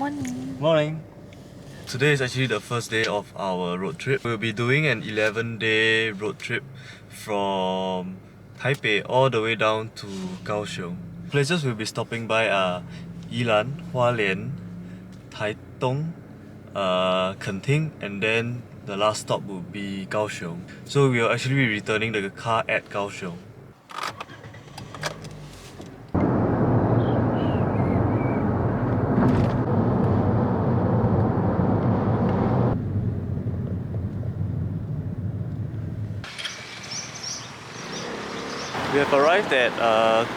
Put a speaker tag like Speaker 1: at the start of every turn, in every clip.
Speaker 1: Morning.
Speaker 2: Morning. Today is actually the first day of our road trip. We'll be doing an 11-day road trip from Taipei all the way down to Kaohsiung. Places we'll be stopping by are Yilan, Hualien, Taitung, Chongqing, and then the last stop will be Kaohsiung. So we'll actually be returning the car at Kaohsiung. We have arrived at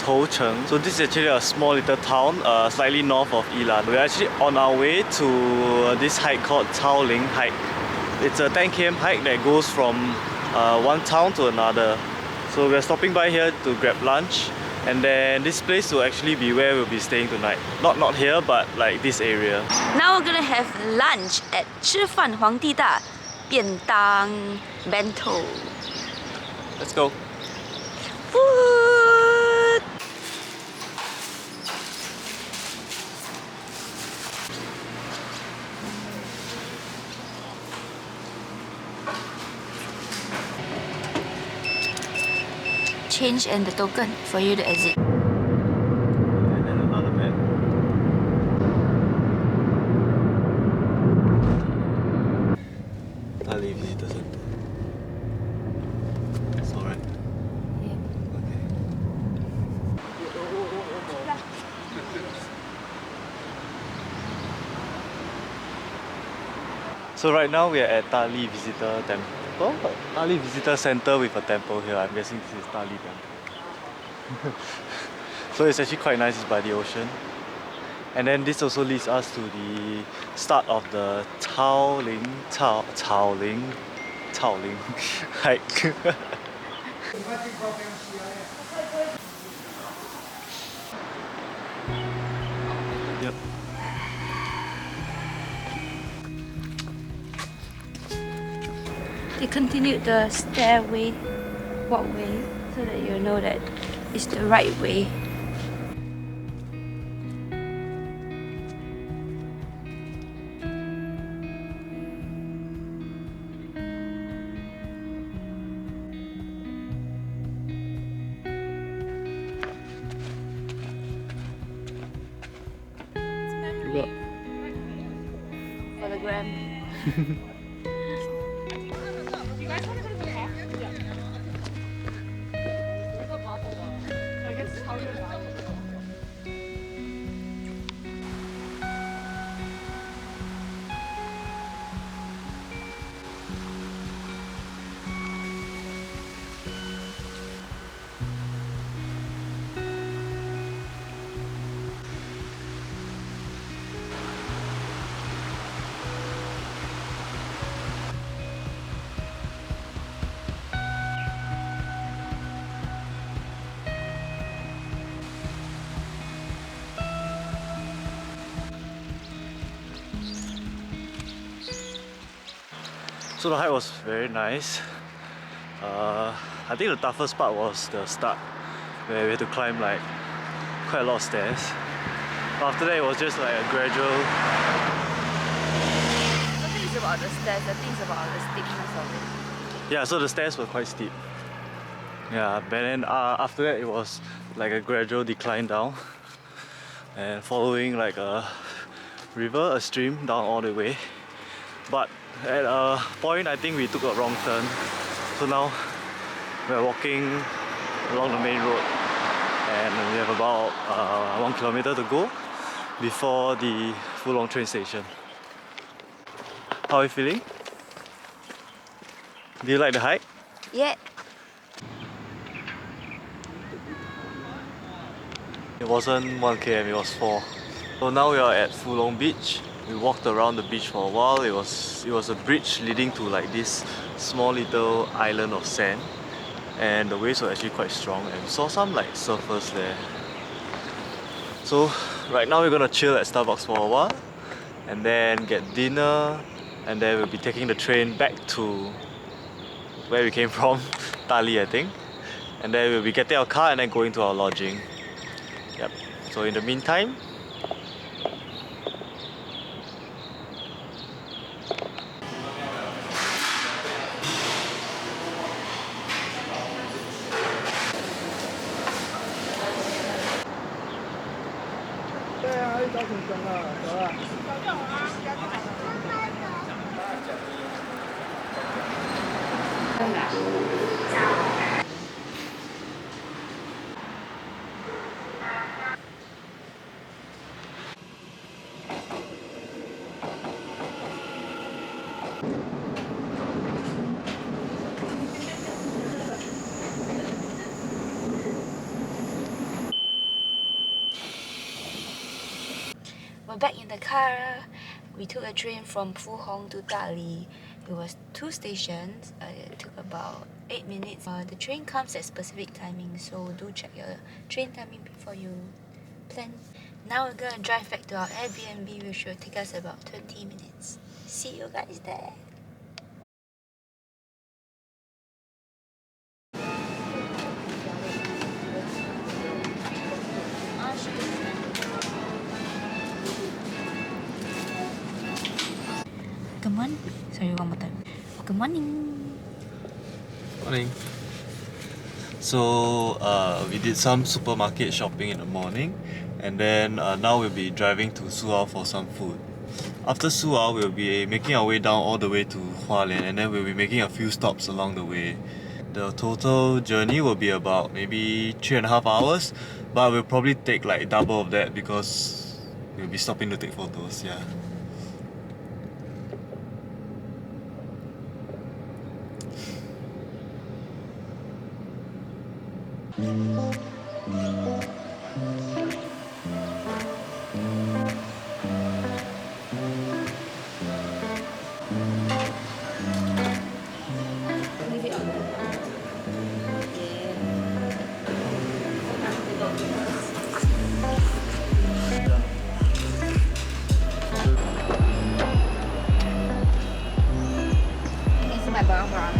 Speaker 2: Chongqing. So this is actually a small little town, slightly north of Yilan. We're actually on our way to this hike called CaoLing hike. It's a 10 km hike that goes from one town to another. So we're stopping by here to grab lunch, and then this place will actually be where we'll be staying tonight. Not here, but like this area.
Speaker 1: Now we're gonna have lunch at 吃饭皇帝大便当 bento.
Speaker 2: Let's go.
Speaker 1: Food! Change and the token for you to exit.
Speaker 2: And then another man. Ali Visitor Center. It's alright. So right now we are at Tali Visitor Temple. Tali Visitor Center with a temple here. I'm guessing this is Tali Temple. So it's actually quite nice. It's by the ocean. And then this also leads us to the start of the CaoLing hike. Yep.
Speaker 1: They continued the walkway, so that you know that it's the right way. For the gram.
Speaker 3: You guys want to go to the park? Yeah. I guess how you
Speaker 2: So the hike was very nice. I think the toughest part was the start, where we had to climb like quite a lot of stairs. But after that it was just like a gradual.
Speaker 1: The thing is about the stairs, the thing is about the steepness of it.
Speaker 2: Yeah, so the stairs were quite steep. Yeah, but then after that it was like a gradual decline down, and following like a river, a stream down all the way. But at a point I think we took a wrong turn, so now we're walking along the main road, and we have about 1 kilometer to go before the Fulong train station. How are you feeling? Do you like the hike?
Speaker 1: Yeah.
Speaker 2: It wasn't 1 km, it was 4. So now we are at Fulong Beach. We walked around the beach for a while. It was a bridge leading to like this small little island of sand, and the waves were actually quite strong, and we saw some like surfers there. So right now we're gonna chill at Starbucks for a while, and then get dinner, and then we'll be taking the train back to where we came from, Tali I think, and then we'll be getting our car and then going to our lodging. Yep. So in the meantime,
Speaker 1: We're back in the car. We took a train from Fuhong to Dali. It was 2 stations. It took about 8 minutes. The train comes at specific timing, so do check your train timing before you plan. Now we're gonna drive back to our Airbnb, which will take us about 20 minutes. See you guys there. Good morning. Sorry, one more time. Good morning.
Speaker 2: Morning. So we did some supermarket shopping in the morning, and then now we'll be driving to Suao for some food. After Suao, we'll be making our way down all the way to Hualien, and then we'll be making a few stops along the way. The total journey will be about maybe 3.5 hours, but we'll probably take like double of that because we'll be stopping to take photos. Yeah.
Speaker 1: This is my barang-barang.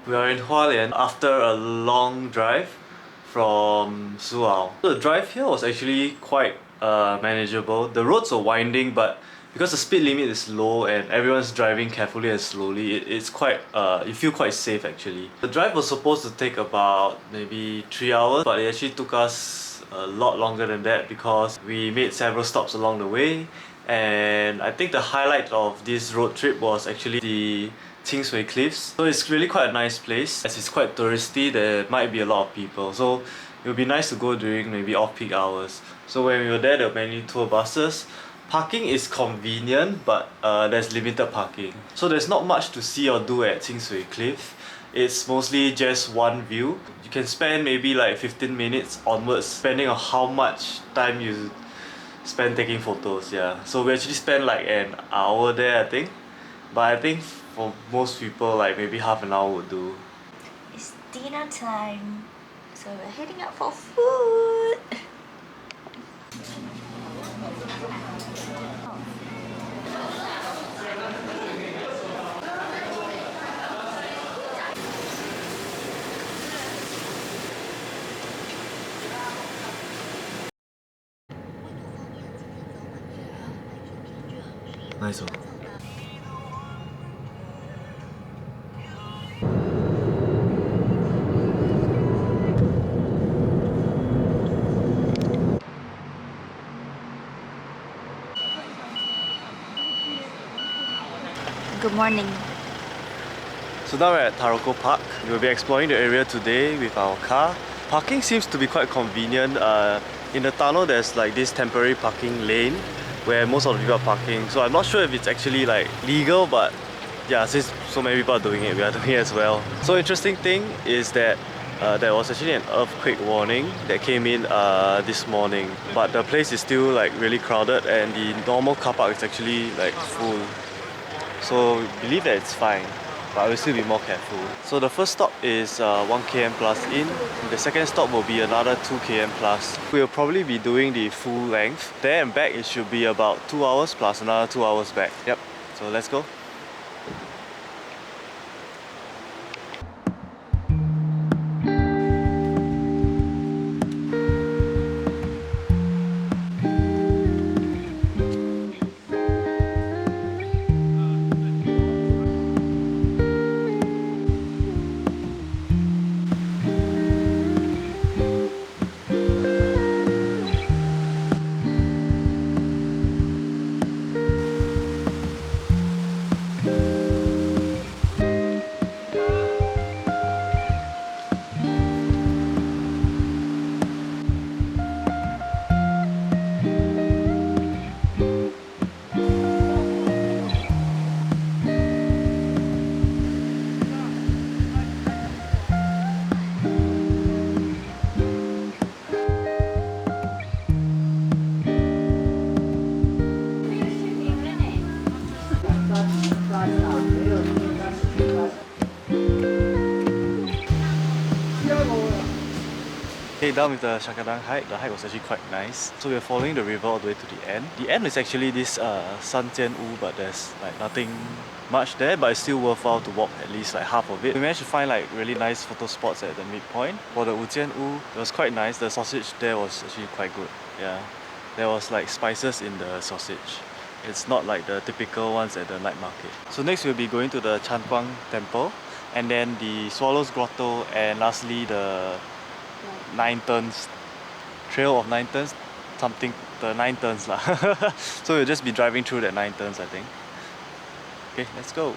Speaker 2: We are in Hualien after a long drive from Suao. The drive here was actually quite manageable. The roads are winding, but because the speed limit is low and everyone's driving carefully and slowly, it's quite you feel quite safe actually. The drive was supposed to take about maybe 3 hours, but it actually took us a lot longer than that because we made several stops along the way. And I think the highlight of this road trip was actually the QingShui cliffs. So it's really quite a nice place. As it's quite touristy, there might be a lot of people. So it would be nice to go during maybe off-peak hours. So when we were there were many tour buses. Parking is convenient, but there's limited parking. So there's not much to see or do at QingShui cliff. It's mostly just one view. You can spend maybe like 15 minutes onwards, depending on how much time you spend taking photos. Yeah, so we actually spent like an hour there, I think. But I think for most people, like maybe half an hour would do.
Speaker 1: It's dinner time, so we're heading out for food.
Speaker 2: Nice.
Speaker 1: Good morning.
Speaker 2: So now we're at Taroko Park. We'll be exploring the area today with our car. Parking seems to be quite convenient. In the tunnel there's like this temporary parking lane where most of the people are parking. So I'm not sure if it's actually like legal, but yeah, since so many people are doing it, we are doing it as well. So interesting thing is that there was actually an earthquake warning that came in this morning, but the place is still like really crowded and the normal car park is actually like full. So we believe that it's fine, but we'll still be more careful. So the first stop is 1 km plus in. The second stop will be another 2 km plus. We'll probably be doing the full length. There and back it should be about 2 hours plus another 2 hours back. Yep, so let's go. Okay, down with the Shakadang hike. The hike was actually quite nice. So we're following the river all the way to the end. The end is actually this Sanjian-U, but there's like nothing much there, but it's still worthwhile to walk at least like half of it. We managed to find like really nice photo spots at the midpoint. For the Wujian-U, it was quite nice. The sausage there was actually quite good. Yeah, there was like spices in the sausage. It's not like the typical ones at the night market. So next we'll be going to the Changuang Temple, and then the Swallows Grotto, and lastly the 9 turns, Trail of 9 turns, something, the 9 turns lah. So we'll just be driving through that 9 turns, I think. Okay, let's go.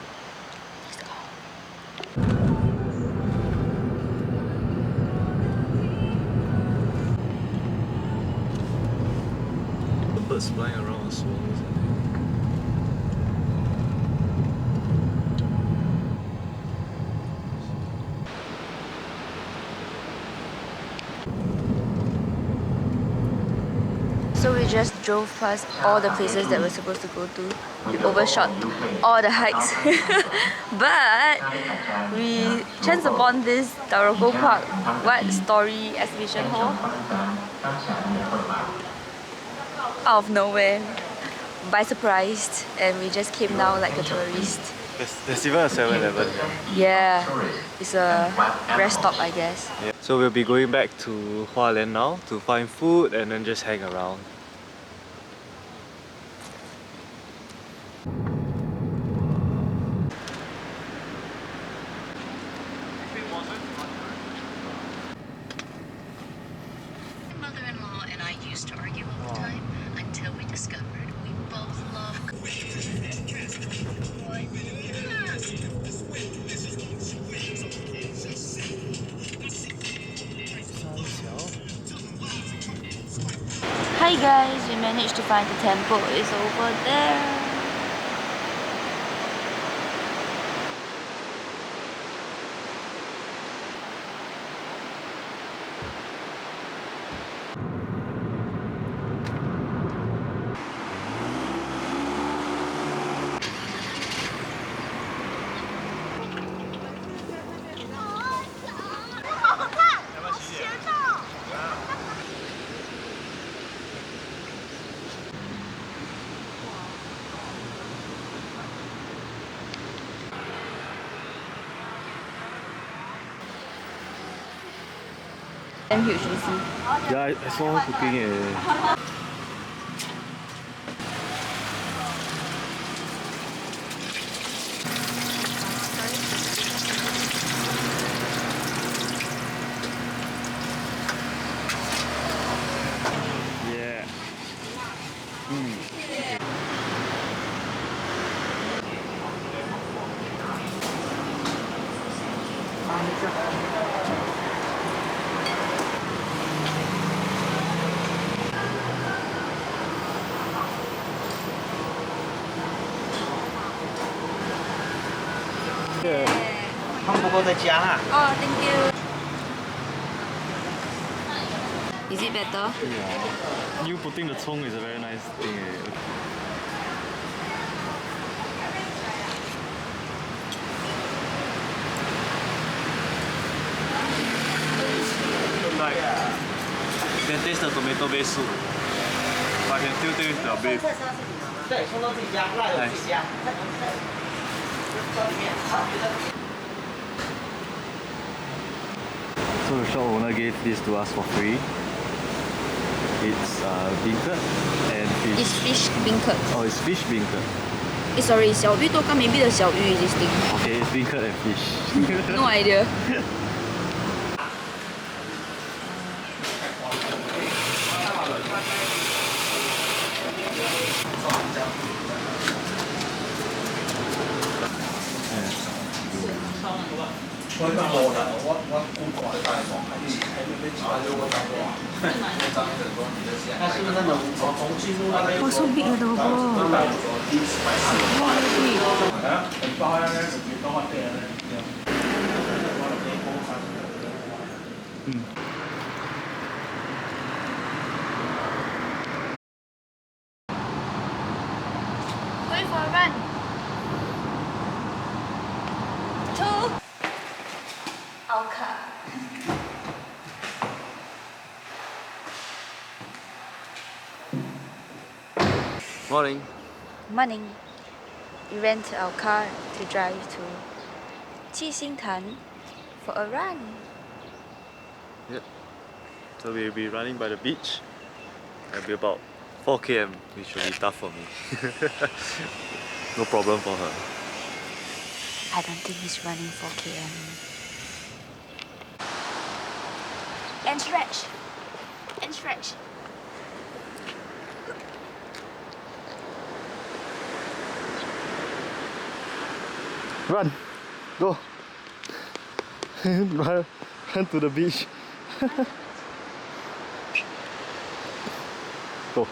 Speaker 2: The birds flying around are swallows, I think.
Speaker 1: So we just drove past all the places that we're supposed to go to. We overshot all the hikes. But we chanced upon this Taroko Park story exhibition hall out of nowhere, by surprise, and we just came down like a tourist.
Speaker 2: There's even a 7-Eleven.
Speaker 1: Yeah, it's a rest stop, I guess.
Speaker 2: Yeah. So we'll be going back to Hualien now to find food and then just hang around.
Speaker 4: Mother-in-law and I used to argue all the time until we discovered we both love.
Speaker 1: Hi guys, we managed to find the temple. It's over there. Damn huge, you see.
Speaker 2: Yeah, I saw her cooking it. Yeah.
Speaker 5: 汤不够再加哈。
Speaker 1: Oh, thank you. Is it better?
Speaker 2: Yeah. You putting the Chong is a very nice thing. Like, you can taste the tomato based soup. But I can still taste the beef.
Speaker 5: 对，葱都自己加，辣油自己加。
Speaker 2: So the shop owner gave this to us for free. It's beancurd and fish.
Speaker 1: It's fish beancurd.
Speaker 2: Oh, it's fish beancurd.
Speaker 1: Sorry, 小鱼多干 maybe the 小鱼 is this thing.
Speaker 2: Okay, it's beancurd and fish.
Speaker 1: No idea. Oh, so big the ball. Going for a run. 2. Alka.
Speaker 2: Morning.
Speaker 1: Morning. We rent our car to drive to Qixingtan for a run.
Speaker 2: Yep. So we'll be running by the beach. It'll be about 4 km, which will be tough for me. No problem for her.
Speaker 1: I don't think he's running 4 km. And stretch. And stretch.
Speaker 2: Run! Go! run to the beach. Go.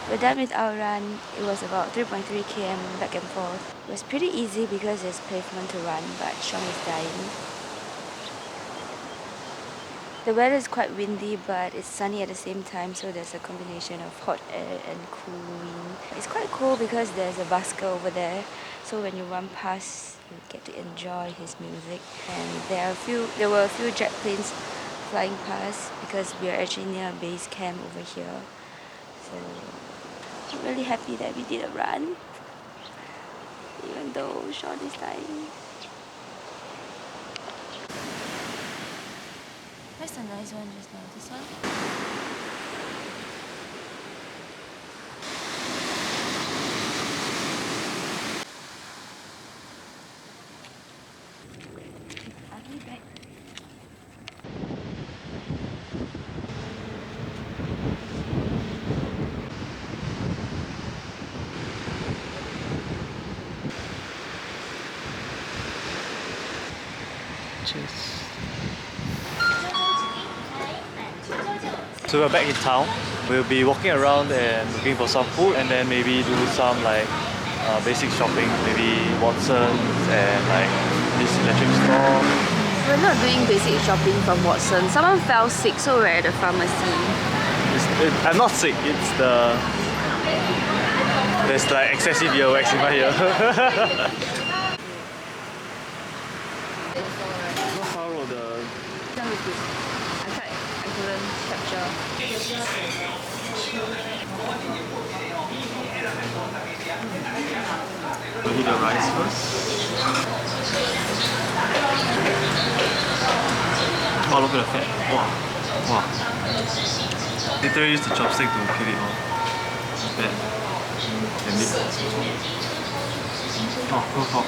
Speaker 1: We're done with our run. It was about 3.3 km back and forth. It was pretty easy because there's pavement to run, but Sean is dying. The weather is quite windy, but it's sunny at the same time, so there's a combination of hot air and cool wind. It's quite cool because there's a busker over there, so when you run past, you get to enjoy his music. And there were a few jet planes flying past because we are actually near a base camp over here. So I'm really happy that we did a run, even though Sean is dying. Where's the nice one just now? This one? Ugly bag.
Speaker 2: Cheers. So we're back in town. We'll be walking around and looking for some food and then maybe do some like basic shopping, maybe Watson's and like this electric store.
Speaker 1: We're not doing basic shopping from Watson. Someone fell sick, so we're at the pharmacy.
Speaker 2: I'm not sick, it's the... There's like excessive earwax in my ear. Not far of the...
Speaker 1: I couldn't capture.
Speaker 2: We'll eat the rice first. Wow, look at the fat. Wow. Wow. Literally use the chopstick to peel it off. Fat. And meat. Oh, go for.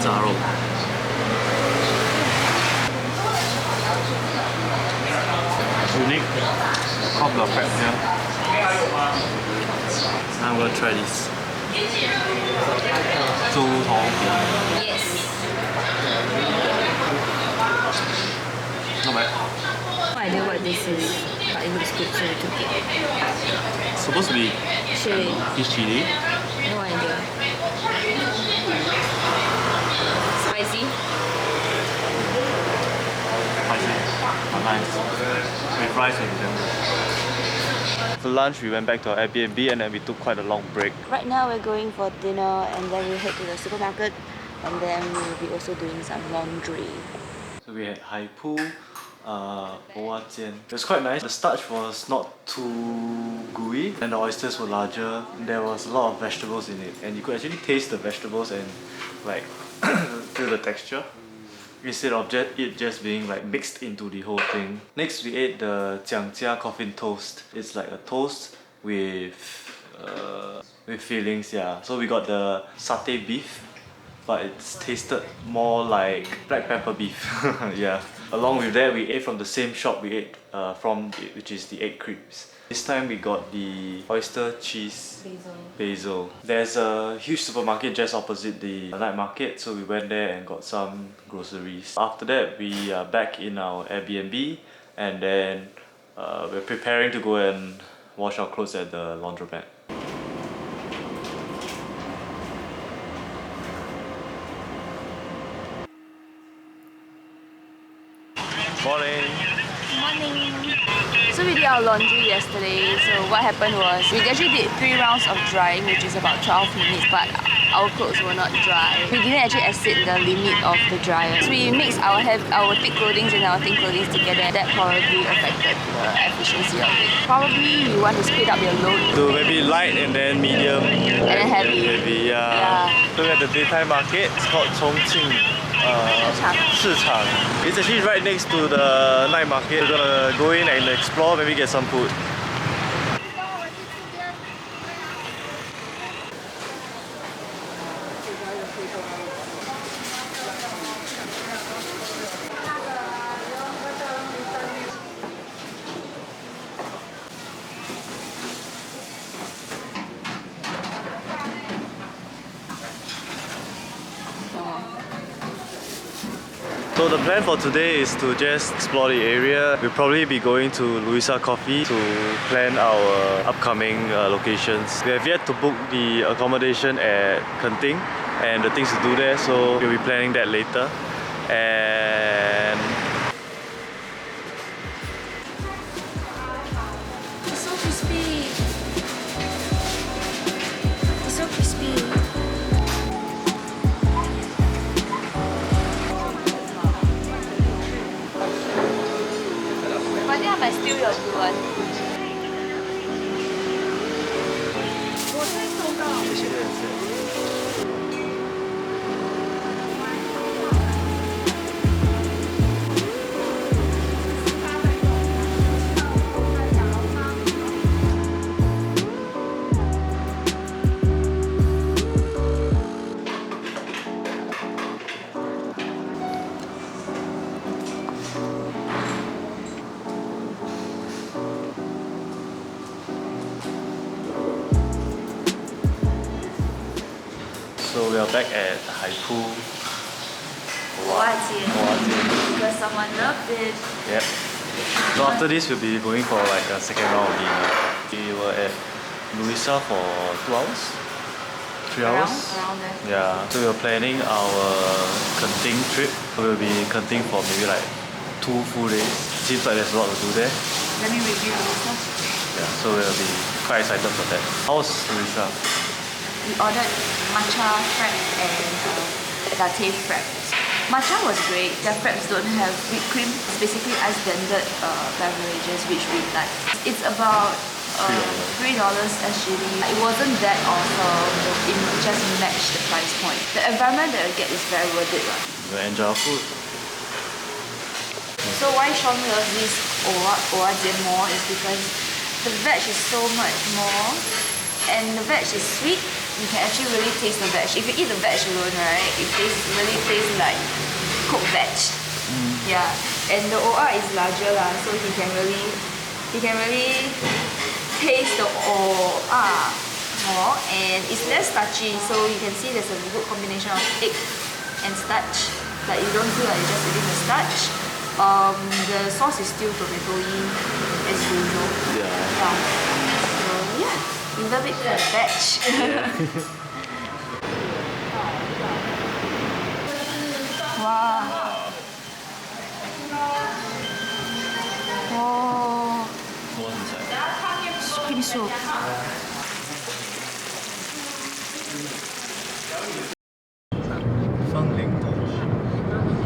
Speaker 2: Taroko. Unique cobbler crab here. I'm gonna try this.
Speaker 1: Yes.
Speaker 2: Not bad.
Speaker 1: No idea what this is, but it looks good, so we took it.
Speaker 2: Supposed to be
Speaker 1: Chili.
Speaker 2: fish chili.
Speaker 1: No idea. Spicy?
Speaker 2: Spicy. But nice. With rice and vegetable. For lunch, we went back to our Airbnb and then we took quite a long break.
Speaker 1: Right now we're going for dinner and then we'll head to the supermarket and then we'll be also doing some laundry.
Speaker 2: So we had haipu, Hualien. It was quite nice. The starch was not too gooey and the oysters were larger. There was a lot of vegetables in it and you could actually taste the vegetables and like feel the texture instead of it just being like mixed into the whole thing. Next we ate the jiangjia coffin toast. It's like a toast with fillings, yeah. So we got the satay beef, but it's tasted more like black pepper beef. Yeah. Along with that, we ate from the same shop we ate from, which is the egg crepes. This time we got the oyster cheese basil. There's a huge supermarket just opposite the night market, so we went there and got some groceries. After that, we are back in our Airbnb and then we're preparing to go and wash our clothes at the laundromat. Morning!
Speaker 1: Morning! So we did our laundry yesterday, so what happened was we actually did 3 rounds of drying, which is about 12 minutes, but our clothes were not dry. We didn't actually exceed the limit of the dryer. So we mixed our thick clothing and our thin clothing together. That probably affected the efficiency of it. Probably you want to speed up your load.
Speaker 2: So maybe light and then medium
Speaker 1: and then heavy.
Speaker 2: Yeah. So we're at the daytime market. It's called Chongqing. 市场. It's actually right next to the night market. We're gonna go in and explore, maybe get some food. So the plan for today is to just explore the area. We'll probably be going to Louisa Coffee to plan our upcoming locations. We have yet to book the accommodation at Chongqing and the things to do there, so we'll be planning that later. And
Speaker 1: It's so crispy. It's so crispy. But I think I might steal your good one.
Speaker 2: so we are back at Haipu.
Speaker 1: Hualien. Because someone loved it.
Speaker 2: Yep. So after this, we'll be going for like a second round of dinner. We were at Louisa for 2 hours? 3 hours?
Speaker 1: Around there.
Speaker 2: Yeah. So we were planning our Chongqing trip. We'll be in Chongqing for maybe like 2 full days. Seems like there's a lot to do there.
Speaker 1: Let me review Louisa.
Speaker 2: Yeah. So we'll be quite excited for that. How's Louisa?
Speaker 1: We ordered matcha frappe and latte frappe. Matcha was great. Their frappes don't have whipped cream. It's basically ice blended beverages, which we like. It's about $3 SGD. It wasn't that awesome. It just matched the price point. The environment that we get is very worth it.
Speaker 2: We'll enjoy our food.
Speaker 1: So why Sean loves this Oyster more is because the veg is so much more, and the veg is sweet. You can actually really taste the veg. If you eat the veg alone, right, it really tastes like cooked veg. Yeah, and the OR is larger lah, so he can really taste the OR more and it's less starchy, so you can see there's a good combination of egg and starch. Like you don't feel like you're just eating the starch. The sauce is still tomato-y as usual.
Speaker 2: Yeah.
Speaker 1: So yeah, we love it for the batch. Wow. Oh,
Speaker 2: What's inside?
Speaker 1: cream soup.